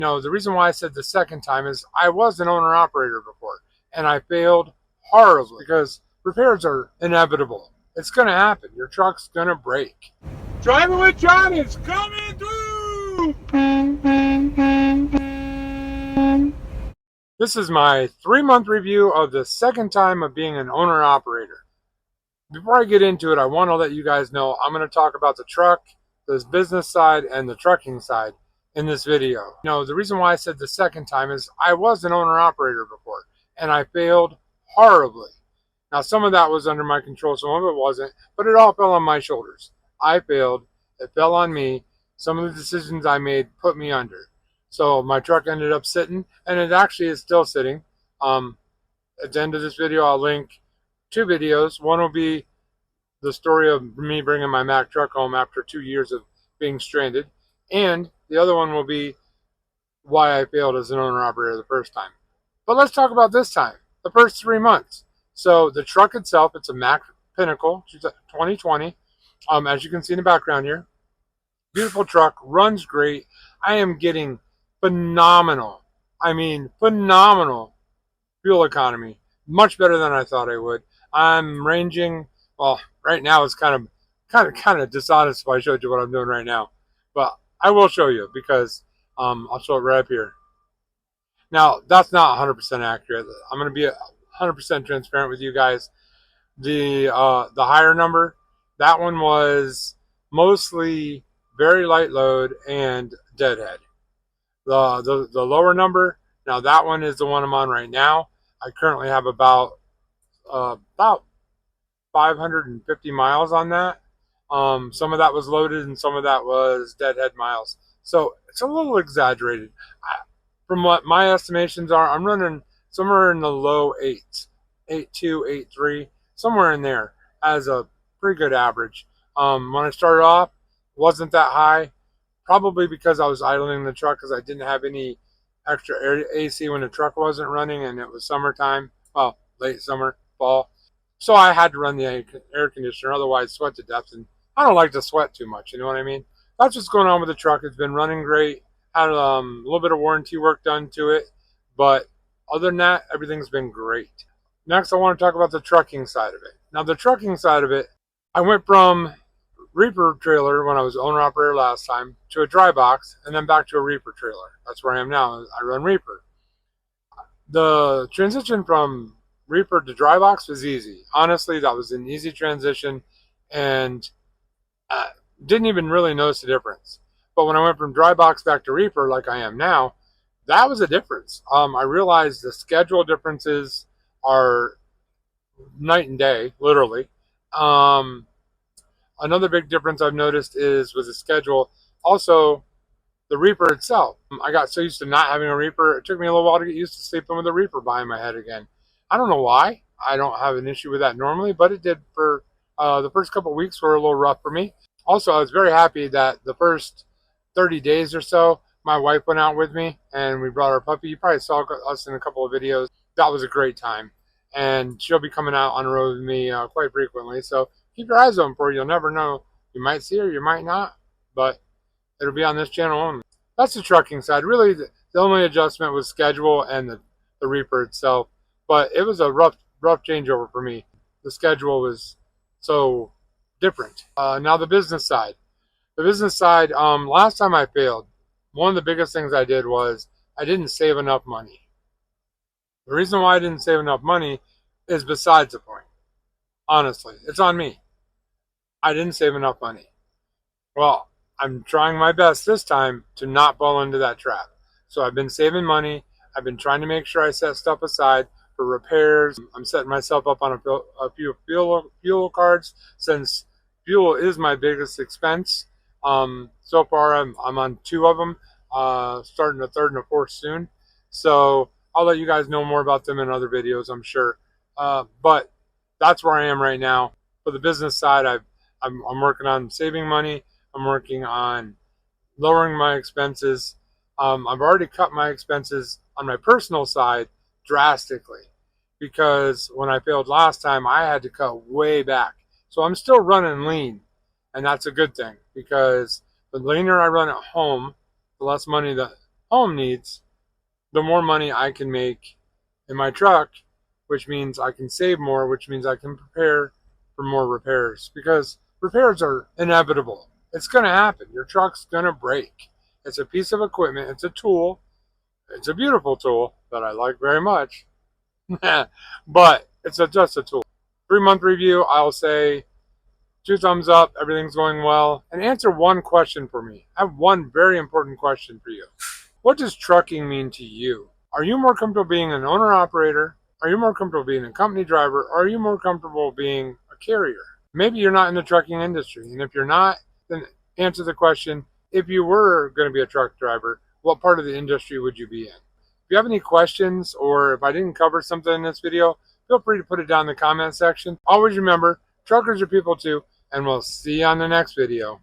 No, the reason why I said the second time is I was an owner operator before and I failed horribly because repairs are inevitable. It's going to happen. Your truck's going to break. Driving with John is coming through! This is my 3-month review of the second time of being an owner operator. Before I get into it, I want to let you guys know I'm going to talk about the truck, the business side, and the trucking side in this video. No, the reason why I said the second time is I was an owner operator before and I failed horribly. Now, some of that was under my control, some of it wasn't, but it all fell on my shoulders. I failed. It fell on me. Some of the decisions I made put me under. So my truck ended up sitting, and it actually is still sitting. At the end of this video, I'll link 2 videos. One will be the story of me bringing my Mack truck home after 2 years of being stranded. And the other one will be why I failed as an owner operator the first time. But let's talk about this time, the first 3 months. So the truck itself, it's a Mack Pinnacle 2020. As you can see in the background here, beautiful truck, runs great. I am getting phenomenal fuel economy, much better than I thought I would. I'm ranging, well, right now it's kind of dishonest if I showed you what I'm doing right now, but I will show you because I'll show it right up here. Now, that's not 100% accurate. I'm going to be 100% transparent with you guys. The higher number, that one was mostly very light load and deadhead. The lower number, now that one is the one I'm on right now. I currently have about 550 miles on that. Some of that was loaded and some of that was deadhead miles. So it's a little exaggerated. From what my estimations are, I'm running somewhere in the low 8s, 8.2, 8.3, somewhere in there as a pretty good average. When I started off, wasn't that high, probably because I was idling the truck because I didn't have any extra AC when the truck wasn't running and it was summertime, well, late summer, fall. So I had to run the air conditioner, otherwise sweat to death, and I don't like to sweat too much, you know what I mean? That's what's going on with the truck. It's been running great. Had a little bit of warranty work done to it, but other than that, everything's been great. Next, I want to talk about the trucking side of it. Now, the trucking side of it, I went from Reaper trailer when I was owner operator last time to a dry box and then back to a Reaper trailer. That's where I am now. I run Reaper. The transition from Reaper to dry box was easy. Honestly, that was an easy transition and didn't even really notice the difference. But when I went from dry box back to Reaper like I am now, that was a difference. I realized the schedule differences are night and day, literally. Another big difference I've noticed is with the schedule, also the Reaper itself. I got so used to not having a Reaper, it took me a little while to get used to sleeping with a Reaper behind my head again. I don't know why. I don't have an issue with that normally, but it did for the first couple of weeks were a little rough for me. Also, I was very happy that the first 30 days or so, my wife went out with me and we brought our puppy. You probably saw us in a couple of videos. That was a great time. And she'll be coming out on the road with me quite frequently. So keep your eyes open for her. You'll never know. You might see her, you might not, but it'll be on this channel only. That's the trucking side. Really, the only adjustment was schedule and the Reaper itself. But it was a rough changeover for me. The schedule was so different. Now the business side. The business side, last time I failed, one of the biggest things I did was I didn't save enough money. The reason why I didn't save enough money is besides the point. Honestly, it's on me. I didn't save enough money. Well, I'm trying my best this time to not fall into that trap. So I've been saving money. I've been trying to make sure I set stuff aside for repairs. I'm setting myself up on a few fuel cards since fuel is my biggest expense. So far, I'm on 2 of them, starting a 3rd and a 4th soon. So I'll let you guys know more about them in other videos, I'm sure. But that's where I am right now. For the business side, I'm working on saving money. I'm working on lowering my expenses. I've already cut my expenses on my personal side drastically because when I failed last time, I had to cut way back. So I'm still running lean, and that's a good thing because the leaner I run at home, the less money that home needs, the more money I can make in my truck, which means I can save more, which means I can prepare for more repairs, because repairs are inevitable. It's going to happen. Your truck's going to break. It's a piece of equipment. It's a tool. It's a beautiful tool that I like very much, but it's just a tool. 3-month review, I'll say 2 thumbs up, everything's going well. And answer one question for me. I have one very important question for you. What does trucking mean to you? Are you more comfortable being an owner-operator? Are you more comfortable being a company driver? Or are you more comfortable being a carrier? Maybe you're not in the trucking industry. And if you're not, then answer the question, if you were going to be a truck driver, what part of the industry would you be in? If you have any questions, or if I didn't cover something in this video, feel free to put it down in the comment section. Always remember, truckers are people too, and we'll see you on the next video.